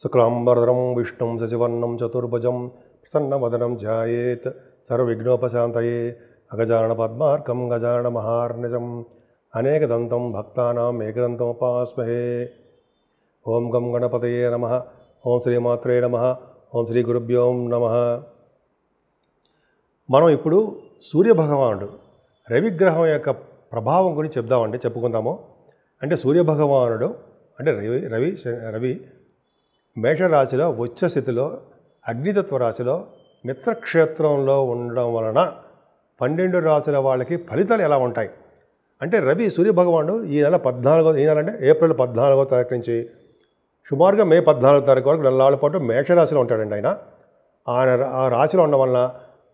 శుక్లాంబరధరం విష్ణుం శశివర్ణం చతుర్భుజం ప్రసన్నవదనం ధ్యాయేత్ సర్వవిఘ్నోపశాంతయే అగజానన పద్మార్కం గజానన మహార్నిజం అనేకదంతం భక్తానాం ఏకదంతముపాస్మహే. ఓం గం గణపతయే నమః. ఓం శ్రీమాత్రే నమః. ఓం శ్రీ గురుభ్యో నమః. మనం ఇప్పుడు సూర్యభగవానుడు రవిగ్రహం యొక్క ప్రభావం గురించి చెప్పుకుందాము. అంటే సూర్యభగవానుడు అంటే రవి మేషరాశిలో ఉచ్చస్థితిలో అగ్నితత్వ రాశిలో మిత్రక్షేత్రంలో ఉండడం వలన 12 రాశుల వాళ్ళకి ఫలితాలు ఎలా ఉంటాయి అంటే రవి సూర్యభగవానుడు ఈ నెల అంటే ఏప్రిల్ 14వ తారీఖు నుంచి సుమారుగా మే 14వ తారీఖు వరకు నెలల పాటు మేషరాశిలో ఉంటాడండి. ఆ రాశిలో ఉండడం వలన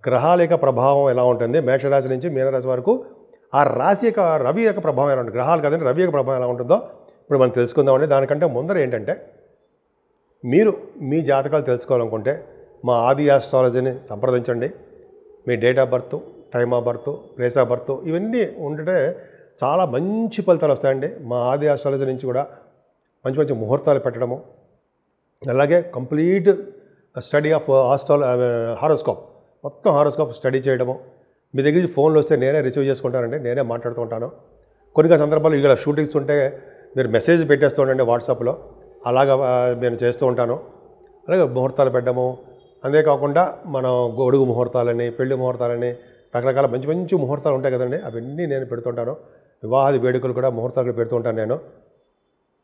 గ్రహాల యొక్క ప్రభావం ఎలా ఉంటుంది, మేషరాశి నుంచి మీనరాశి వరకు ఆ రాశి యొక్క రవి యొక్క ప్రభావం ఎలా ఉంటుంది, గ్రహాలు కదండి రవి యొక్క ప్రభావం ఎలా ఉంటుందో ఇప్పుడు మనం తెలుసుకుందామండి. దానికంటే ముందర ఏంటంటే మీరు మీ జాతకాలు తెలుసుకోవాలనుకుంటే మా ఆది ఆస్ట్రాలజీని సంప్రదించండి. మీ date of birth, time of birth, place of birth ఇవన్నీ ఉంటే చాలా మంచి ఫలితాలు వస్తాయండి. మా ఆది ఆస్ట్రాలజీ నుంచి కూడా మంచి మంచి ముహూర్తాలు పెట్టడము, అలాగే కంప్లీట్ స్టడీ ఆఫ్ హారోస్కోప్ మొత్తం హారోస్కోప్ స్టడీ చేయడము. మీ దగ్గర నుంచి ఫోన్లు వస్తే నేనే రిసీవ్ చేసుకుంటానండి, నేనే మాట్లాడుతూ ఉంటాను. కొన్ని సందర్భాలు ఇక్కడ షూటింగ్స్ ఉంటే మీరు మెసేజ్ పెట్టేస్తూ ఉండండి వాట్సాప్లో, అలాగా నేను చేస్తూ ఉంటాను. అలాగే ముహూర్తాలు పెట్టడము, అంతేకాకుండా మనం గొడుగు ముహూర్తాలని, పెళ్లి ముహూర్తాలని రకరకాల మంచి మంచి ముహూర్తాలు ఉంటాయి కదండి, అవన్నీ నేను పెడుతుంటాను. వివాహాది వేడుకలు కూడా ముహూర్తాలు పెడుతూ ఉంటాను నేను.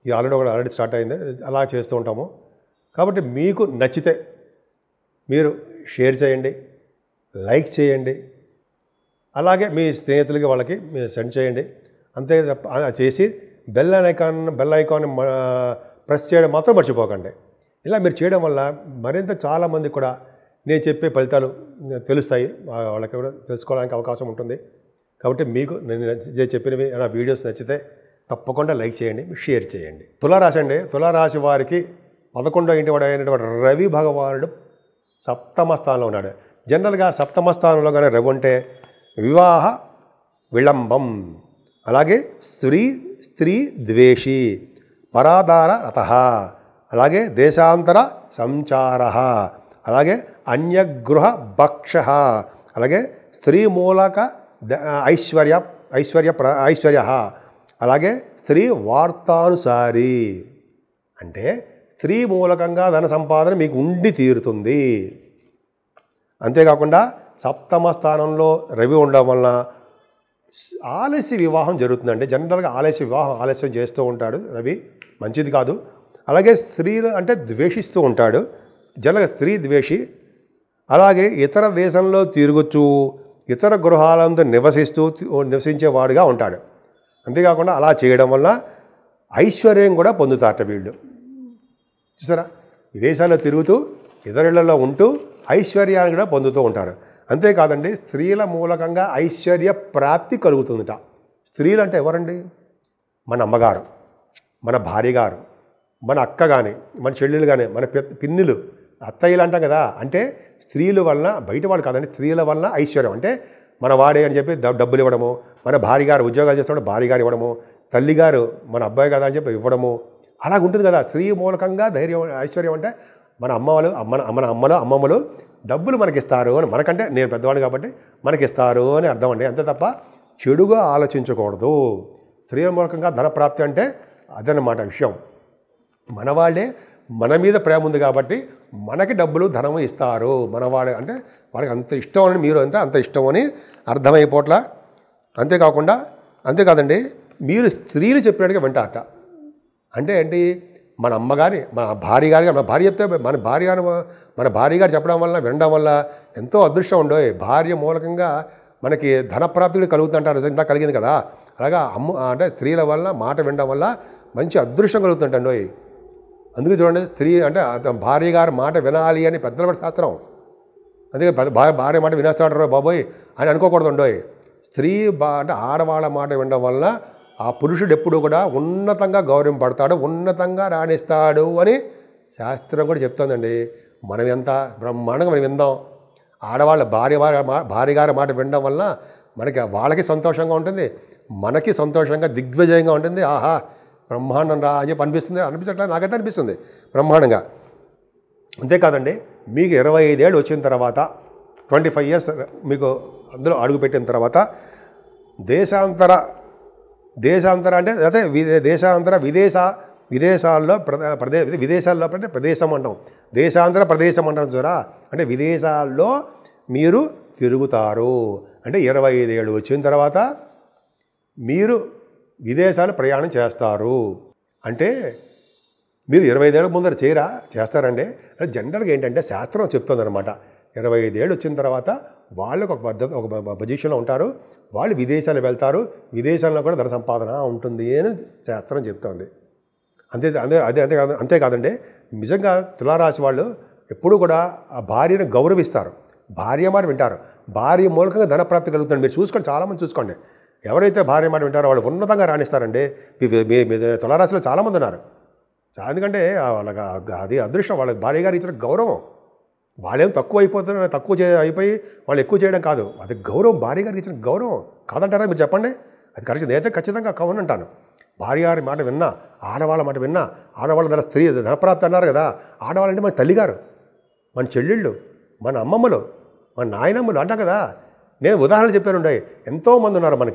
ఈ ఆల్రెడీ స్టార్ట్ అయింది, అలా చేస్తూ ఉంటాము. కాబట్టి మీకు నచ్చితే మీరు షేర్ చేయండి, లైక్ చేయండి, అలాగే మీ స్నేహితులకి వాళ్ళకి మీరు సెండ్ చేయండి. అంతే చేసి బెల్ ఐకాన్ ప్రెస్ చేయడం మాత్రం మర్చిపోకండి. ఇలా మీరు చేయడం వల్ల మరింత చాలామంది కూడా నేను చెప్పే ఫలితాలు తెలుస్తాయి, వాళ్ళకి కూడా తెలుసుకోవడానికి అవకాశం ఉంటుంది. కాబట్టి మీకు నేను చెప్పినవి నా వీడియోస్ నచ్చితే తప్పకుండా లైక్ చేయండి, షేర్ చేయండి. తులారాశి అండి, తులారాశి వారికి 11వ ఇంటి వాడు అయినటువంటి రవి భగవానుడు సప్తమ స్థానంలో ఉన్నాడు. జనరల్గా సప్తమ స్థానంలో కానీ రవి ఉంటే వివాహ విళంబం, అలాగే స్త్రీ ద్వేషి, పరాదార రత, అలాగే దేశాంతర సంచార, అలాగే అన్యగృహ భక్ష, అలాగే స్త్రీ మూలక ఐశ్వర్య, అలాగే స్త్రీ వార్తానుసారి అంటే స్త్రీ మూలకంగా ధన సంపాదన మీకు ఉండి తీరుతుంది. అంతేకాకుండా సప్తమ స్థానంలో రవి ఉండడం వలన ఆలస్య వివాహం జరుగుతుందండి. జనరల్గా ఆలస్యం చేస్తూ ఉంటాడు రవి, మంచిది కాదు. అలాగే స్త్రీలు అంటే ద్వేషిస్తూ ఉంటాడు, జనరల్గా స్త్రీ ద్వేషి. అలాగే ఇతర దేశంలో తిరుగుతూ ఇతర గృహాలందు నివసించేవాడుగా ఉంటాడు. అంతేకాకుండా అలా చేయడం వల్ల ఐశ్వర్యం కూడా పొందుతారట వీళ్ళు. చూసారా, విదేశాల్లో తిరుగుతూ ఇతరులలో ఉంటూ ఐశ్వర్యాన్ని కూడా పొందుతూ ఉంటారు. అంతేకాదండి, స్త్రీల మూలకంగా ఐశ్వర్య ప్రాప్తి కలుగుతుందట. స్త్రీలు అంటే ఎవరండి? మన అమ్మగారు, మన భార్య గారు, మన అక్క కానీ, మన చెల్లెలు కానీ, మన పిన్నులు, అత్తయ్యలు అంటాం కదా. అంటే స్త్రీల వలన, బయటవాడు కాదండి, స్త్రీల వలన ఐశ్వర్యం. అంటే మన వాడే అని చెప్పి డబ్బులు ఇవ్వడము, మన భార్య గారు ఉద్యోగాలు చేస్తున్నప్పుడు భార్య గారు ఇవ్వడము, తల్లిగారు మన అబ్బాయి కదా అని చెప్పి ఇవ్వడము, అలాగ ఉంటుంది కదా. స్త్రీ మూలకంగా ఐశ్వర్యం అంటే మన అమ్మమ్మలు డబ్బులు మనకిస్తారు అని, మనకంటే నేను పెద్దవాడు కాబట్టి మనకిస్తారు అని అర్థం అండి. అంతే తప్ప చెడుగా ఆలోచించకూడదు. స్త్రీల మూలకంగా ధనప్రాప్తి అంటే అదనమాట విషయం. మన వాళ్ళే మన మీద ప్రేమ ఉంది కాబట్టి మనకి డబ్బులు ధనము ఇస్తారు. మనవాడే అంటే వాళ్ళకి అంత ఇష్టం అని, మీరు అంటే అంత ఇష్టం అని అర్థమైపోట్లా. అంతేకాదండి, మీరు స్త్రీలు చెప్పినట్టుగా వింటారట. అంటే ఏంటి, మన అమ్మగారి, మన భార్య గారి, మన భార్య చెప్తే మన భార్య గారు చెప్పడం వల్ల, వినడం వల్ల ఎంతో అదృష్టం ఉండో. భార్య మూలకంగా మనకి ధనప్రాప్తి కలుగుతుంటారు, ఇంత కలిగింది కదా. అలాగా అంటే స్త్రీల వల్ల మాట వినడం వల్ల మంచి అదృష్టం కలుగుతుంటండో. అందుకే చూడండి, స్త్రీ అంటే భార్య గారి మాట వినాలి అని పెద్దల శాస్త్రం. అందుకే భార్య మాట వినేస్తాడు బాబోయ్ అని అనుకోకూడదు ఉండోయ్. స్త్రీ అంటే ఆడవాళ్ళ మాట వినడం వల్ల ఆ పురుషుడు ఎప్పుడు కూడా ఉన్నతంగా గౌరవింపడతాడు, ఉన్నతంగా రాణిస్తాడు అని శాస్త్రం కూడా చెప్తుందండి. మనం ఎంత బ్రహ్మాండంగా మనం విందాం. ఆడవాళ్ళ భార్య గారి మాట వినడం వల్ల వాళ్ళకి సంతోషంగా ఉంటుంది, మనకి సంతోషంగా దిగ్విజయంగా ఉంటుంది. ఆహా బ్రహ్మాండం రా అని చెప్పి అనిపిస్తుంది. అనిపించట్లేదు, నాకైతే అనిపిస్తుంది బ్రహ్మాండంగా. అంతేకాదండి, మీకు 25 ఏళ్ళు వచ్చిన తర్వాత 25 ఇయర్స్ మీకు అందులో అడుగుపెట్టిన తర్వాత దేశాంతర అంటే అదే దేశాంతర విదేశాల్లో విదేశాల్లో అంటే ప్రదేశం అంటాం, దేశాంతర ప్రదేశం అంటాం చూరా, అంటే విదేశాల్లో మీరు తిరుగుతారు. అంటే 25 ఏళ్ళు వచ్చిన తర్వాత మీరు విదేశాలు ప్రయాణం చేస్తారు. అంటే మీరు 25 ఏళ్ళ ముందర చేస్తారండి. అంటే జనరల్గా ఏంటంటే శాస్త్రం చెప్తుందన్నమాట, 25 ఏళ్ళు వచ్చిన తర్వాత వాళ్ళకు ఒక పొజిషన్లో ఉంటారు, వాళ్ళు విదేశాలు వెళ్తారు, విదేశాల్లో కూడా ధన సంపాదన ఉంటుంది అని శాస్త్రం చెప్తుంది. అంతేకాదండి, నిజంగా తులారాశి వాళ్ళు ఎప్పుడూ కూడా ఆ భార్యను గౌరవిస్తారు, భార్య మాట వింటారు, భార్య మూలకంగా ధనప్రాప్తి కలుగుతుంది. మీరు చూసుకోండి, చాలామంది చూసుకోండి, ఎవరైతే భార్య మాట వింటారో వాళ్ళు ఉన్నతంగా రాణిస్తారండి. మీ తులారాశిలో చాలామంది ఉన్నారు. ఎందుకంటే వాళ్ళకి అది అదృష్టం, వాళ్ళకి భార్య గారు ఇచ్చిన గౌరవం. వాళ్ళేం తక్కువ అయిపోయి వాళ్ళు ఎక్కువ చేయడం కాదు, అది గౌరవం, భార్య గారికి ఇచ్చిన గౌరవం కాదంటారా మీరు చెప్పండి? అది కరెక్ట్, నేనైతే ఖచ్చితంగా కావనంటాను. భార్య గారి మాట విన్నా, ఆడవాళ్ళ మాట విన్నా, ఆడవాళ్ళ ధనప్రాప్తి అన్నారు కదా, ఆడవాళ్ళంటే మన తల్లిగారు, మన చెల్లెళ్ళు, మన అమ్మమ్మలు, మన నాయనమ్మలు అంటాం కదా. నేను ఉదాహరణ చెప్పాను, ఎంతోమంది ఉన్నారు మన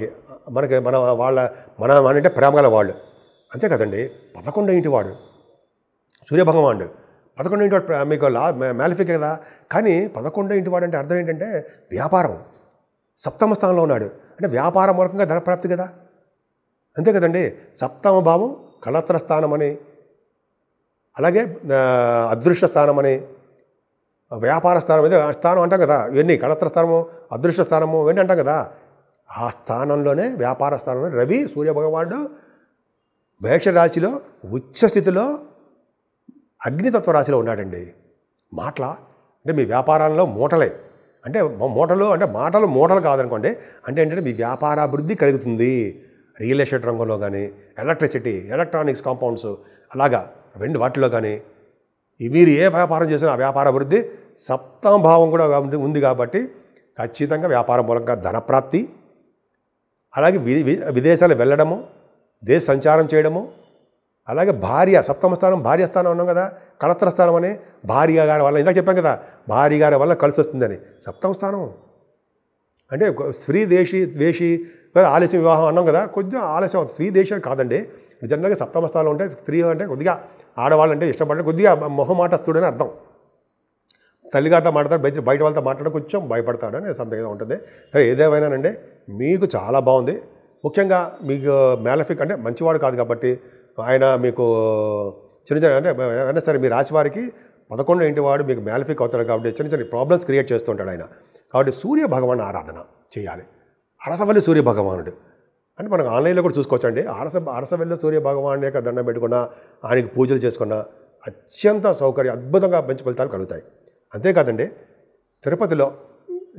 అంటే ప్రేమగల వాళ్ళు. అంతే కదండి, 11వ ఇంటి వాడు సూర్యభగవానుడు, 11వ ఇంటి వాడు మీకు మ్యాలిఫిక్ కదా. కానీ 11వ ఇంటి వాడు అంటే అర్థం ఏంటంటే వ్యాపారం, సప్తమ స్థానంలో ఉన్నాడు అంటే వ్యాపార మూలకంగా ధనప్రాప్తి కదా. అంతే కదండి, సప్తమ భావం కళత్ర స్థానం అని, అలాగే అదృష్ట స్థానం అని, వ్యాపార స్థానం అదే స్థానం అంటాం కదా. ఇవన్నీ కళత్ర స్థానము, అదృష్ట స్థానము ఇవన్నీ అంటాం కదా. ఆ స్థానంలోనే వ్యాపార స్థానంలో రవి సూర్యభగవానుడు మేషరాశిలో ఉచ్చస్థితిలో అగ్నితత్వ రాశిలో ఉన్నాడండి. అంటే మీ వ్యాపారాల్లో మూటలే, అంటే మాటలు కాదనుకోండి, అంటే ఏంటంటే మీ వ్యాపారాభివృద్ధి కలుగుతుంది. రియల్ ఎస్టేట్ రంగంలో కానీ, ఎలక్ట్రిసిటీ, ఎలక్ట్రానిక్స్ కాంపౌండ్స్, అలాగా వాటిలో కానీ మీరు ఏ వ్యాపారం చేసినా ఆ వ్యాపార అభివృద్ధి సప్తమ భావం కూడా ఉంది కాబట్టి ఖచ్చితంగా వ్యాపారం మూలంగా ధనప్రాప్తి, అలాగే విదేశాలు వెళ్ళడము, దేశ సంచారం చేయడము, అలాగే భార్య సప్తమ స్థానం భార్య స్థానం ఉన్నాం కదా, కళత్ర స్థానం అని, భార్య గారి వల్ల ఇందాక చెప్పాం కదా, భార్య గారి వల్ల కలిసి వస్తుందని సప్తమ స్థానం. అంటే స్త్రీ ద్వేషి ఆలస్యం వివాహం అన్నాం కదా, కొంచెం ఆలస్యం, స్త్రీ దేశం కాదండి. జనరల్గా సప్తమ స్థానంలో ఉంటే స్త్రీ అంటే కొద్దిగా ఆడవాళ్ళంటే ఇష్టపడే కొద్దిగా మొహమాటస్తుడని అర్థం. తల్లిగారితో మాట్లాడతాడు, బయట వాళ్ళతో మాట్లాడ కొంచెం భయపడతాడని సందేహంగా ఉంటుంది. సరే ఏదేమైనానండి, మీకు చాలా బాగుంది. ముఖ్యంగా మీకు మ్యాలఫిక్ అంటే మంచివాడు కాదు కాబట్టి ఆయన మీకు చిన్న అంటే అయినా సరే మీ రాశి వారికి 11వ ఇంటి వాడు మీకు మ్యాలఫిక్ అవుతాడు కాబట్టి చిన్న ప్రాబ్లమ్స్ క్రియేట్ చేస్తుంటాడు ఆయన. కాబట్టి సూర్య భగవాన్ ఆరాధన చేయాలి. అరసవల్లి సూర్య భగవానుడు అంటే మనకు ఆన్లైన్లో కూడా చూసుకోవచ్చండి. అరసవల్లి సూర్య భగవాన్ యొక్క దండం పెట్టుకున్నా, ఆయనకి పూజలు చేసుకున్నా అత్యంత సౌకర్యం, అద్భుతంగా మంచి ఫలితాలు కలుగుతాయి. అంతేకాదండి, తిరుపతిలో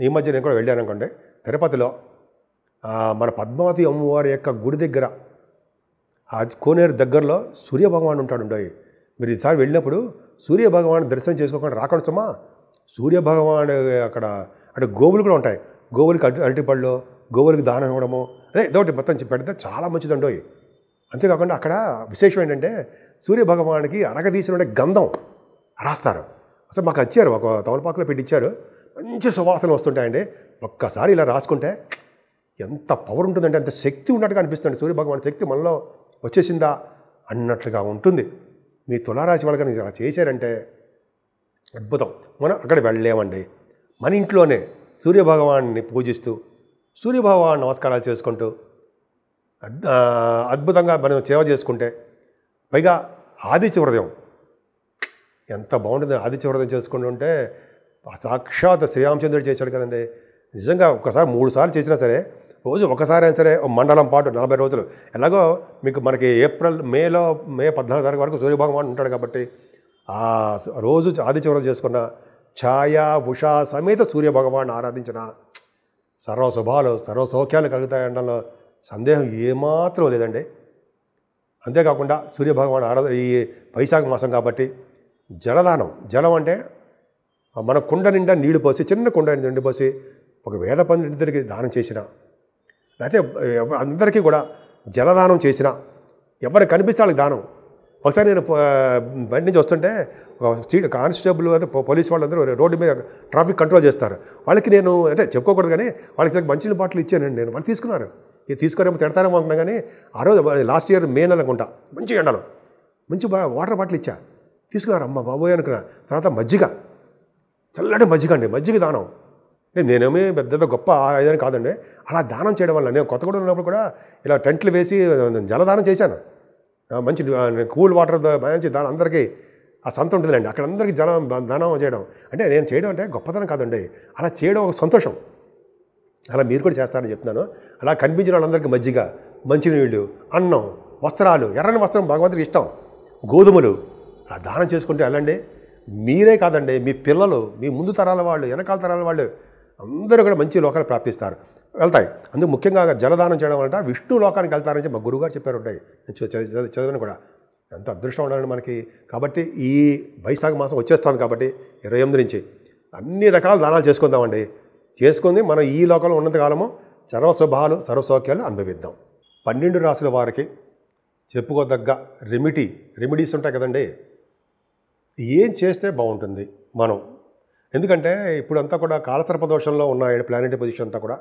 ఈ మధ్య నేను కూడా వెళ్ళాను అనుకోండి, తిరుపతిలో మన పద్మావతి అమ్మవారి యొక్క గుడి దగ్గర ఆ కోనేరు దగ్గరలో సూర్యభగవాన్ ఉంటాడు. మీరు ఈసారి వెళ్ళినప్పుడు సూర్యభగవాన్ దర్శనం చేసుకోకుండా రాకుండా సుమా. సూర్యభగవాన్ అక్కడ అంటే గోవులు కూడా ఉంటాయి, గోవులకి అరటిపళ్ళు, గోవులకి దానం ఇవ్వడము, అదే ఇదొకటి మొత్తం పెడితే చాలా మంచిదండోయ్. అంతేకాకుండా అక్కడ విశేషం ఏంటంటే సూర్యభగవానికి అరగదీసిన గంధం రాస్తారు. అసలు మాకు వచ్చారు, ఒక తమలపాకులో పెట్టించారు, మంచి సువాసనలు వస్తుంటాయండి. ఒక్కసారి ఇలా రాసుకుంటే ఎంత పవర్ ఉంటుందంటే అంత శక్తి ఉన్నట్టుగా అనిపిస్తుంది. సూర్యభగవాన్ శక్తి మనలో వచ్చేసిందా అన్నట్లుగా ఉంటుంది. మీ తులారాశి వాళ్ళకి కనుక ఇలా చేశారంటే అద్భుతం. మనం అక్కడ వెళ్ళలేమండి, మన ఇంట్లోనే సూర్యభగవాన్ని పూజిస్తూ సూర్యభగవాన్ నమస్కారాలు చేసుకుంటూ అద్భుతంగా మనం సేవ చేసుకుంటే, పైగా ఆదిత్య హృదయం ఎంత బాగుంటుంది. ఆదిత్య హృదయం చేసుకుంటుంటే సాక్షాత్ శ్రీరామచంద్రుడు చేశాడు కదండి. నిజంగా ఒక్కసారి 3 సార్లు చేసినా సరే, రోజు ఒకసారి అయినా సరే మండలం పాటు 40 రోజులు, ఎలాగో మీకు మనకి మే 14 తారీఖు వరకు సూర్యభగవాన్ ఉంటాడు కాబట్టి ఆ రోజు ఆదిత్య హృదయం చేసుకున్న, ఛాయా ఉషా సమేత సూర్యభగవాన్ ఆరాధించిన సర్వశుభాలు సర్వసౌఖ్యాలు కలుగుతాయనడంలో సందేహం ఏమాత్రం లేదండి. అంతేకాకుండా సూర్యభగవాన్ ఈ వైశాఖ మాసం కాబట్టి జలదానం, జలం అంటే మన కుండ నిండా నీళ్లు పోసి, చిన్న కుండ నిండి పోసి ఒక వేద పండితుడికి దానం చేసిన, లేకపోతే అందరికీ కూడా జలదానం చేసిన, ఎవరు కనిపిస్తే వాళ్ళకి దానం, ఒకసారి నేను బయట నుంచి వస్తుంటే సీట్ కానిస్టేబుల్ అదే పోలీస్ వాళ్ళందరూ రోడ్డు మీద ట్రాఫిక్ కంట్రోల్ చేస్తారు. వాళ్ళకి నేను అంటే చెప్పుకోకూడదు కానీ వాళ్ళకి మంచి బాటిల్ ఇచ్చానండి నేను. వాళ్ళు తీసుకున్నారు. ఇది తీసుకునేమో తిడతారేమో అనుకున్నా కానీ ఆ రోజు లాస్ట్ ఇయర్ మే నెల అనుకుంటా మంచి ఎండలో మంచి వాటర్ బాటిల్ ఇచ్చా. తీసుకున్నారు. అమ్మ బాబోయ్ అనుకున్నా. తర్వాత మజ్జిగ, చల్లటి మజ్జిగ అండి, మజ్జిగ దానం. నేనేమీ పెద్ద గొప్ప ఇదని కాదండి. అలా దానం చేయడం వల్ల నేను కొత్తగూడెం ఉన్నప్పుడు కూడా ఇలా టెంట్లు వేసి జలదానం చేశాను. మంచి కూల్ వాటర్ మంచి దానం అందరికీ ఆ సంత ఉంటుందండి, అక్కడ అందరికీ దానం చేయడం అంటే నేను చేయడం అంటే గొప్పతనం కాదండి, అలా చేయడం ఒక సంతోషం. అలా మీరు కూడా చేస్తారని చెప్తున్నాను. అలా కనిపించిన వాళ్ళందరికీ మజ్జిగ, మంచినీళ్ళు, అన్నం, వస్త్రాలు, ఎర్రని వస్త్రం భగవంతుడికి ఇష్టం, గోధుమలు అలా దానం చేసుకుంటే వెళ్ళండి. మీరే కాదండి, మీ పిల్లలు, మీ ముందు తరాల వాళ్ళు, వెనకాల తరాల వాళ్ళు అందరూ కూడా మంచి లోకాలు ప్రాప్తిస్తారు, వెళ్తాయి. అందుకు ముఖ్యంగా జలదానం చేయడం వల్ల విష్ణు లోకానికి వెళ్తారని చెప్పి మా గురువుగారు చెప్పారు ఉంటాయి. నేను చదివిన కూడా ఎంత అదృష్టం ఉండాలండి మనకి. కాబట్టి ఈ వైశాఖ మాసం వచ్చేస్తుంది కాబట్టి 28 నుంచి అన్ని రకాల దానాలు చేసుకుందామండి. చేసుకొని మనం ఈ లోకంలో ఉన్నంతకాలము సర్వశుభాలు సర్వసౌఖ్యాలు అనుభవిద్దాం. 12 రాశుల వారికి చెప్పుకోదగ్గ రెమెడీస్ ఉంటాయి కదండి. ఏం చేస్తే బాగుంటుంది మనం? ఎందుకంటే ఇప్పుడంతా కూడా కాలసర్ప దోషంలో ఉన్నాయి ప్లానెటరీ పొజిషన్ అంతా కూడా.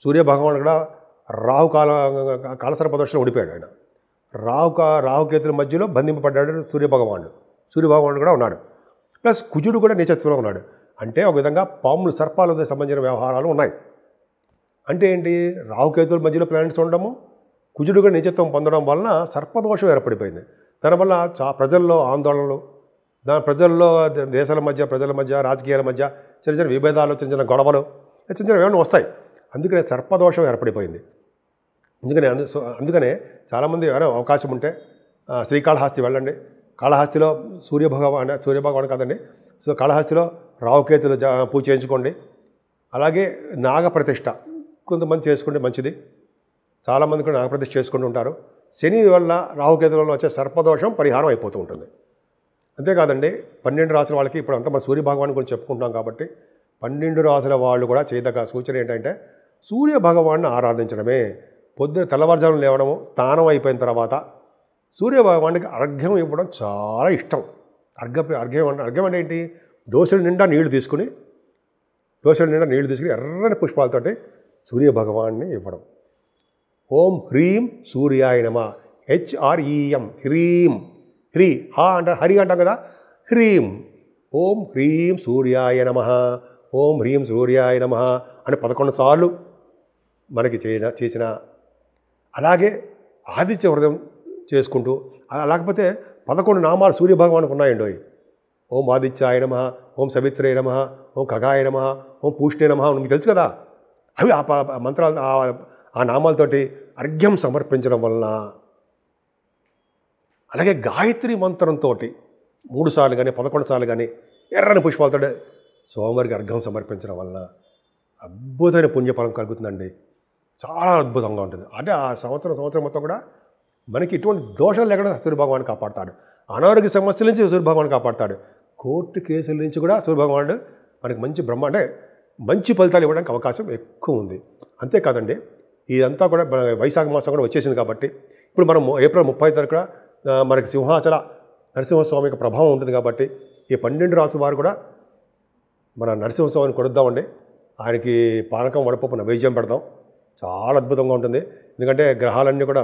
సూర్యభగవానుడు కూడా కాలసర్ప దోషంలో ఓడిపోయాడు. ఆయన రాహుకేతుల మధ్యలో బంధింపబడ్డాడు సూర్యభగవానుడు కూడా ఉన్నాడు. ప్లస్ కుజుడు కూడా నీచత్వంలో ఉన్నాడు. అంటే ఒక విధంగా పాములు సర్పాలతో సంబంధించిన వ్యవహారాలు ఉన్నాయి. అంటే ఏంటి? రాహుకేతుల మధ్యలో ప్లానెట్స్ ఉండడము, కుజుడు కూడా నీచత్వం పొందడం వలన సర్పదోషం ఏర్పడిపోయింది. దానివల్ల ప్రజల్లో ఆందోళనలు, ప్రజల్లో దేశాల మధ్య, ప్రజల మధ్య, రాజకీయాల మధ్య చిన్న చిన్న విభేదాలు, చిన్న చిన్న గొడవలు, చిన్న చిన్న ఏమైనా వస్తాయి. అందుకనే సర్పదోషం ఏర్పడిపోయింది. అందుకనే చాలామంది అవకాశం ఉంటే శ్రీకాళహస్తి వెళ్ళండి. కాళహస్తిలో సూర్యభగవాన్ కాదండి, సో కాళహస్తిలో రాహుకేతులు పూజ చేయించుకోండి. అలాగే నాగప్రతిష్ఠ కొంతమంది చేసుకుంటే మంచిది. చాలామంది కూడా నాగప్రతిష్ఠ చేసుకుంటూ ఉంటారు. శని వల్ల రాహుకేతులలో వచ్చే సర్పదోషం పరిహారం అయిపోతూ ఉంటుంది. అంతేకాదండి 12 రాశుల వాళ్ళకి ఇప్పుడు అంతా మన సూర్యభగవాన్ గురించి చెప్పుకుంటాం కాబట్టి 12 రాశుల వాళ్ళు కూడా చేయదగ్గ సూచన ఏంటంటే సూర్యభగవాన్ని ఆరాధించడమే. పొద్దున తెల్లవారుజామున లేవడము, స్నానం అయిపోయిన తర్వాత సూర్యభగవానికి అర్ఘ్యం ఇవ్వడం చాలా ఇష్టం. అర్ఘ్యం అంటే ఏంటి? దోశల నిండా నీళ్లు తీసుకుని ఎర్రని పుష్పాలతోటి సూర్యభగవాన్ని ఇవ్వడం. ఓం హ్రీం సూర్యాయ నమః, HREM, హ్రీ హా అంటే హరి అంటాం కదా, హ్రీం. ఓం హ్రీం సూర్యాయ నమః, ఓం హ్రీం సూర్యాయ నమః అని 11 సార్లు మనకి చేసిన. అలాగే ఆదిత్య హృదయం చేసుకుంటూ, లేకపోతే 11 నామాలు సూర్యభగవానికి ఉన్నాయండి. ఓం ఆదిత్యాయ నమః, ఓం సవిత్రే నమః, ఓం ఖగాయ నమః, ఓం పూష్ణే నమః, మీకు తెలుసు కదా. అవి ఆ మంత్రాలు, ఆ నామాలతోటి అర్ఘ్యం సమర్పించడం వలన, అలాగే గాయత్రి మంత్రంతో 3 సార్లు కానీ 11 సార్లు కానీ ఎర్రని పుష్పాలతో స్వామివారికి అర్ఘ్యం సమర్పించడం వలన అద్భుతమైన పుణ్యఫలం కలుగుతుందండి. చాలా అద్భుతంగా ఉంటుంది. అంటే ఆ సంవత్సరం మొత్తం కూడా మనకి ఇటువంటి దోషాలు లేకుండా సూర్యభగవాను కాపాడుతాడు. అనారోగ్య సమస్యల నుంచి సూర్యభగవాను కాపాడుతాడు. కోర్టు కేసుల నుంచి కూడా సూర్యభగవానుడు మనకి మంచి ఫలితాలు ఇవ్వడానికి అవకాశం ఎక్కువ ఉంది. అంతేకాదండి, ఇదంతా కూడా వైశాఖ మాసం కూడా వచ్చేసింది కాబట్టి ఇప్పుడు మనం ఏప్రిల్ 30 తారీఖున మనకి సింహాచల నరసింహస్వామి యొక్క ప్రభావం ఉంటుంది కాబట్టి ఈ 12 రాసుల వారు కూడా మన నరసింహస్వామిని కొడుద్దామండి. ఆయనకి పానకం వడపప్పు నైవేద్యం పెడదాం. చాలా అద్భుతంగా ఉంటుంది. ఎందుకంటే గ్రహాలన్నీ కూడా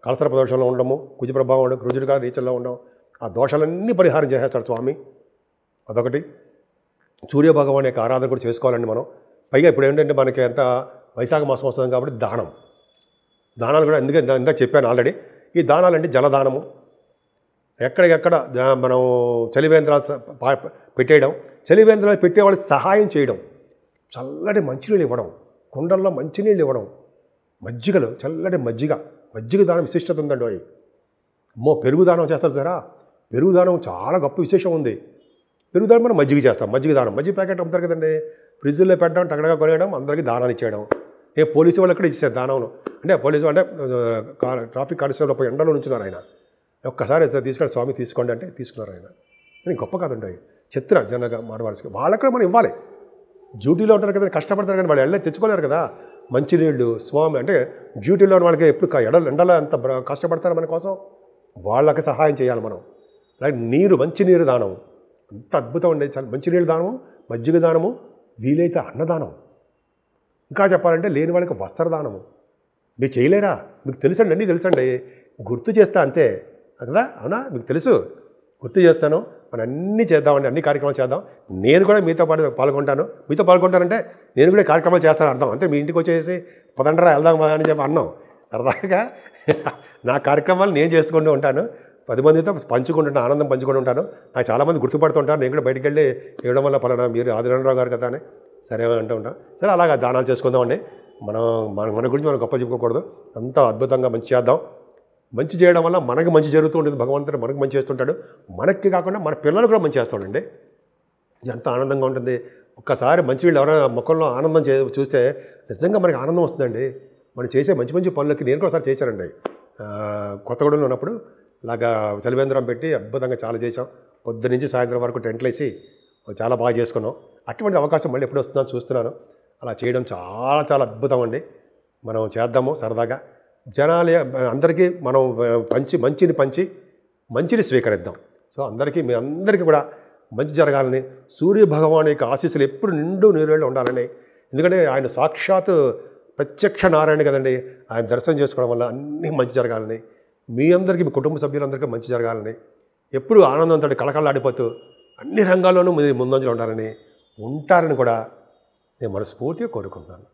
కాలసర్ప దోషంలో ఉండడము, కుజ ప్రభావం ఉండడం, కుజుడిగా నీచల్లో ఉండడం, ఆ దోషాలన్నీ పరిహారం చేసేస్తాడు స్వామి. అదొకటి. సూర్యభగవాన్ యొక్క ఆరాధన కూడా చేసుకోవాలండి మనం. పైగా ఇప్పుడు ఏంటంటే మనకి ఎంత వైశాఖ మాసం వస్తుంది కాబట్టి దానాలు కూడా ఇందాక చెప్పాను ఆల్రెడీ. ఈ దానాలంటే జలదానము, ఎక్కడికెక్కడ మనం చలివేంద్రాలు పెట్టేయడం, చలివేంద్రాలు పెట్టేవాళ్ళకి సహాయం చేయడం, చల్లటి మంచినీళ్ళు ఇవ్వడం, కుండల్లో మంచినీళ్ళు ఇవ్వడం, మజ్జిగలు, చల్లటి మజ్జిగ దానం విశిష్టత ఉందండి. పెరుగు దానం చేస్తారు సరా, పెరుగు దానం చాలా గొప్ప విశేషం ఉంది. పెరుగు దానం మనం మజ్జిగ చేస్తాం. మజ్జిగ ప్యాకెట్ అమ్ముతారు కదండి, ఫ్రిడ్జ్లో పెట్టడం, టగడగా కొనేయడం, అందరికీ దానాలు ఇచ్చేయడం. నేను పోలీసు వాళ్ళు కూడా ఇచ్చాను దానం. అంటే పోలీసు అంటే ట్రాఫిక్ కానిస్టేబుల్ పోయి ఎండలో నుంచున్నారు ఆయన. ఒక్కసారి తీసుకొని స్వామి తీసుకోండి అంటే తీసుకున్నారు ఆయన. కానీ గొప్ప కాదండి, చెప్తున్నా జనగా మాడవాల్సి వాళ్ళకి కూడా మనం ఇవ్వాలి. డ్యూటీలో ఉంటారు కదా, కష్టపడతారు కానీ వాళ్ళు వెళ్ళి తెచ్చుకోలేరు కదా. మంచినీళ్ళు స్వామి అంటే డ్యూటీలో వాళ్ళకి ఎప్పుడు ఎండలో ఎంత కష్టపడతారు మన కోసం. వాళ్ళకి సహాయం చేయాలి మనం. అలాగే నీరు, మంచినీరు దానం అంత అద్భుతం అండి. మంచినీళ్ళు దానము, మజ్జిగ దానము, వీలైతే అన్నదానం, ఇంకా చెప్పాలంటే లేని వాళ్ళకి వస్త్రదానము. మీరు చేయలేరా? మీకు తెలుసండి, అన్నీ తెలుసండి, గుర్తు చేస్తా అంతే కదా. అవునా? మీకు తెలుసు, గుర్తు చేస్తాను. మనం అన్నీ చేద్దామండి, అన్ని కార్యక్రమాలు చేద్దాం. నేను కూడా మీతో పాటు పాల్గొంటాను. మీతో పాల్గొంటానంటే నేను కూడా కార్యక్రమాలు చేస్తాను అర్థం. అంతే మీ ఇంటికి వచ్చేసి పదండ్రా వెళ్దాం అని చెప్పి అన్నాం. సరదాగా నా కార్యక్రమాలు నేను చేసుకుంటూ ఉంటాను, 10 మందితో పంచుకుంటుంటాను, ఆనందం పంచుకుంటూ ఉంటాను. నాకు చాలామంది గుర్తుపడుతుంటారు. నేను కూడా బయటికి వెళ్ళి ఇవ్వడం వల్ల పలానా మీరు ఆదినారాయణరావు గారు కదా అని సరే అంటూ ఉంటాం. సరే అలాగా దానాలు చేసుకుందామండి. మనం మన గురించి మనం గొప్ప చెప్పుకోకూడదు. అంతా అద్భుతంగా మంచి చేద్దాం. మంచి చేయడం వల్ల మనకు మంచి జరుగుతూ ఉంటుంది. భగవంతుడు మనకు మంచి చేస్తుంటాడు. మనకి కాకుండా మన పిల్లలు కూడా మంచి చేస్తాడండి. ఎంత ఆనందంగా ఉంటుంది. ఒక్కసారి మంచి వీళ్ళు ఎవరైనా ముఖంలో ఆనందం చూస్తే నిజంగా మనకి ఆనందం వస్తుందండి. మనం చేసే మంచి మంచి పనులకి నేను కూడా ఒకసారి చేశానండి. కొత్తగూడెంలో ఉన్నప్పుడు ఇలాగా చలివేంద్రం పెట్టి అద్భుతంగా చాలా చేసాం. పొద్దు నుంచి సాయంత్రం వరకు టెంట్లు వేసి చాలా బాగా చేసుకున్నాం. అటువంటి అవకాశం మళ్ళీ ఎప్పుడు వస్తుందో చూస్తున్నాను. అలా చేయడం చాలా చాలా అద్భుతం అండి. మనం చేద్దాము సరదాగా. జనాలు అందరికీ మనం మంచిని స్వీకరిద్దాం. సో మీ అందరికీ కూడా మంచి జరగాలని, సూర్య భగవాన్ యొక్క ఆశీస్సులు ఎప్పుడు నిండు నీరేళ్ళు ఉండాలని. ఎందుకంటే ఆయన సాక్షాత్ ప్రత్యక్ష నారాయణ కదండి. ఆయన దర్శనం చేసుకోవడం వల్ల అన్నీ మంచి జరగాలని, మీ అందరికీ, మీ కుటుంబ సభ్యులందరికీ మంచి జరగాలని, ఎప్పుడు ఆనందంతో కళకళలాడిపోతూ అన్ని రంగాల్లోనూ మీరు ముందంజలో ఉంటారని కూడా నేను మనస్ఫూర్తిగా కోరుకుంటున్నాను.